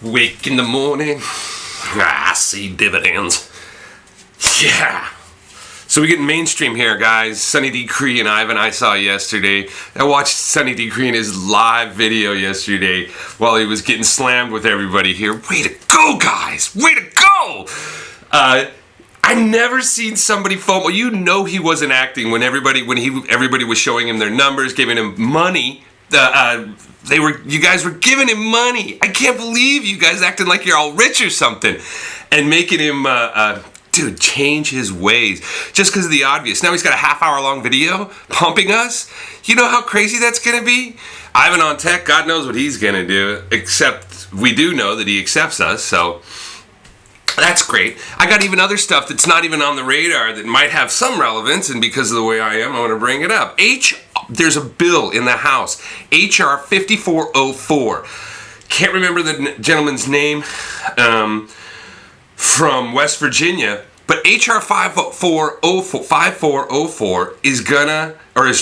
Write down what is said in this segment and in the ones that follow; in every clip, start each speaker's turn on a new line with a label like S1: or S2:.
S1: Wake in the morning, I see dividends. Yeah. So we get mainstream here, guys. Sunny D. Cree and Ivan I saw yesterday. I watched Sunny D. Cree in his live video yesterday while he was getting slammed with everybody here. Way to go, guys! Way to go! I've never seen somebody foam. Well, you know he wasn't acting when everybody was showing him their numbers, giving him money. You guys were giving him money. I can't believe you guys acting like you're all rich or something, and making him, dude, change his ways just because of the obvious. Now he's got a half-hour-long video pumping us. You know how crazy that's gonna be? Ivan on Tech, God knows what he's gonna do. Except we do know that he accepts us, so that's great. I got even other stuff that's not even on the radar that might have some relevance, and because of the way I am, I'm gonna bring it up. There's a bill in the House, H.R. 5404. Can't remember the gentleman's name from West Virginia, but H.R. 5404 is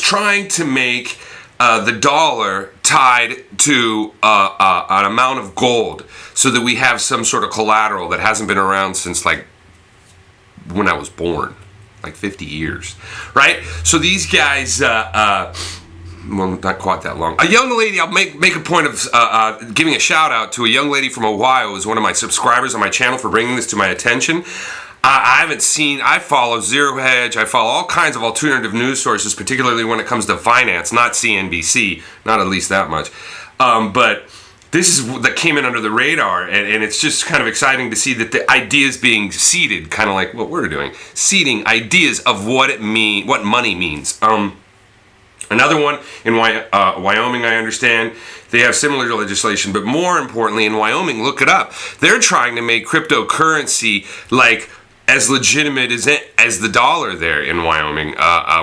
S1: trying to make the dollar tied to an amount of gold, so that we have some sort of collateral that hasn't been around since like when I was born. Like 50 years, right? So these guys, well, not quite that long. A young lady, I'll make a point of giving a shout out to a young lady from Ohio who's one of my subscribers on my channel for bringing this to my attention. I follow Zero Hedge, I follow all kinds of alternative news sources, particularly when it comes to finance, not CNBC, not at least that much. But this is that came in under the radar, and it's just kind of exciting to see that the ideas being seeded, kind of like what we're doing, seeding ideas of what money means. Another one in Wyoming, I understand, they have similar legislation, but more importantly, in Wyoming, look it up, they're trying to make cryptocurrency like as legitimate as the dollar there in Wyoming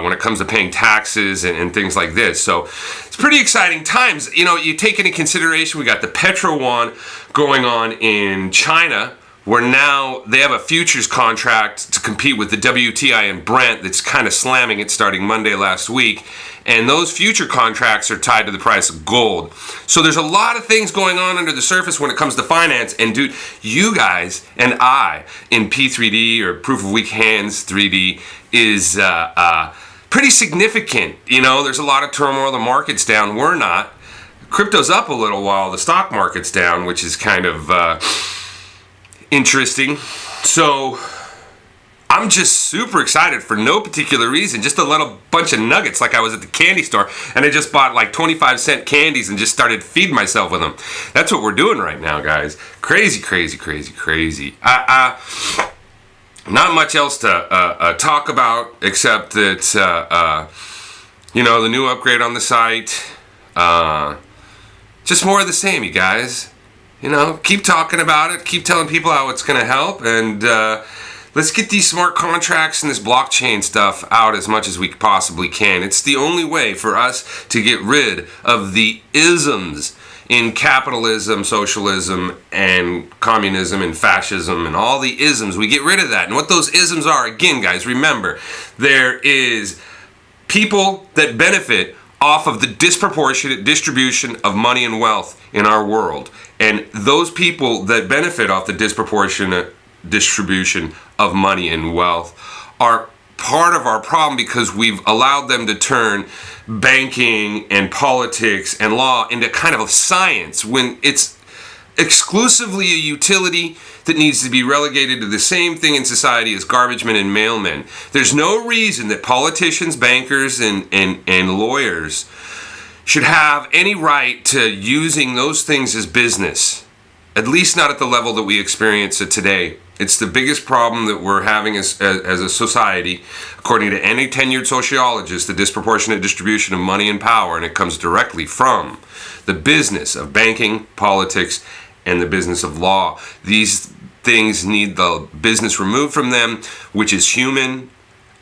S1: when it comes to paying taxes and things like this. So it's pretty exciting times. You know, you take into consideration, we got the Petro Yuan going on in China, where now they have a futures contract to compete with the WTI and Brent that's kind of slamming it starting Monday last week. And those future contracts are tied to the price of gold. So there's a lot of things going on under the surface when it comes to finance. And dude, you guys and I in P3D or Proof of Weak Hands 3D is pretty significant. You know, there's a lot of turmoil. The market's down. We're not. Crypto's up a little while the stock market's down, which is kind of interesting. So I'm just super excited for no particular reason, just a little bunch of nuggets, like I was at the candy store and I just bought like 25-cent candies and just started feeding myself with them. That's what we're doing right now, guys. Crazy, crazy, crazy, crazy. Not much else to talk about except that you know, the new upgrade on the site, just more of the same, you guys. You know, keep talking about it, keep telling people how it's going to help, and let's get these smart contracts and this blockchain stuff out as much as we possibly can. It's the only way for us to get rid of the isms in capitalism, socialism, and communism, and fascism, and all the isms. We get rid of that. And what those isms are, again, guys, remember, there is people that benefit off of the disproportionate distribution of money and wealth in our world. And those people that benefit off the disproportionate distribution of money and wealth are part of our problem, because we've allowed them to turn banking and politics and law into kind of a science when it's exclusively a utility that needs to be relegated to the same thing in society as garbage men and mailmen. There's no reason that politicians, bankers, and lawyers should have any right to using those things as business, at least not at the level that we experience it today. It's the biggest problem that we're having as a society, according to any tenured sociologist, the disproportionate distribution of money and power, and it comes directly from the business of banking, politics, and the business of law. These things need the business removed from them, which is human,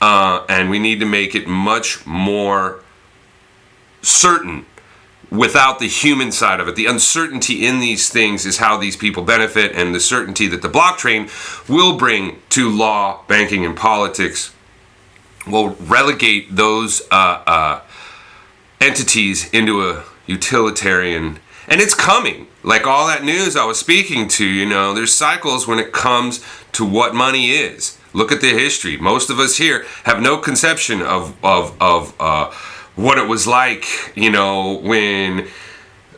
S1: and we need to make it much more certain without the human side of it. The uncertainty in these things is how these people benefit, and the certainty that the blockchain will bring to law, banking, and politics will relegate those entities into a utilitarian And it's coming. Like all that news I was speaking to, you know, there's cycles when it comes to what money is. Look at the history. Most of us here have no conception of what it was like, you know, when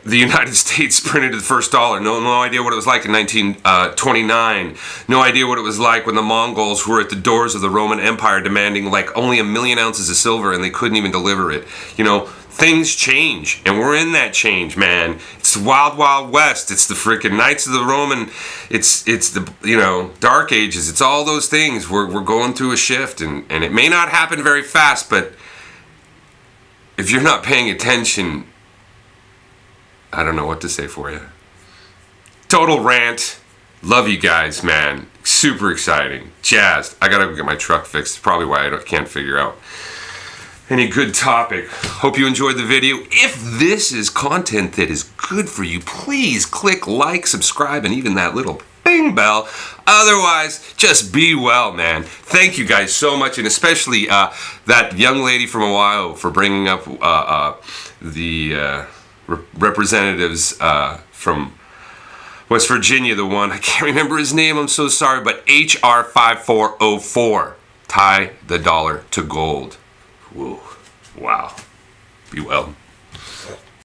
S1: the United States printed the first dollar. No idea what it was like in 1929. No idea what it was like when the Mongols were at the doors of the Roman Empire demanding like only 1 million ounces of silver and they couldn't even deliver it. You know, things change, and we're in that change, man. It's the wild, wild west. It's the freaking Knights of the Roman. It's the, you know, Dark Ages. It's all those things. We're going through a shift, and it may not happen very fast, but if you're not paying attention, I don't know what to say for you. Total rant. Love you guys, man. Super exciting. Jazzed. I gotta go get my truck fixed. Probably why I can't figure out any good topic. Hope you enjoyed the video. If this is content that is good for you, please click like, subscribe, and even that little bing bell. Otherwise, just be well, man. Thank you guys so much, and especially that young lady from Ohio for bringing up the representatives from West Virginia, the one, I can't remember his name, I'm so sorry, but HR 5404, tie the dollar to gold. Whoa, wow, be well.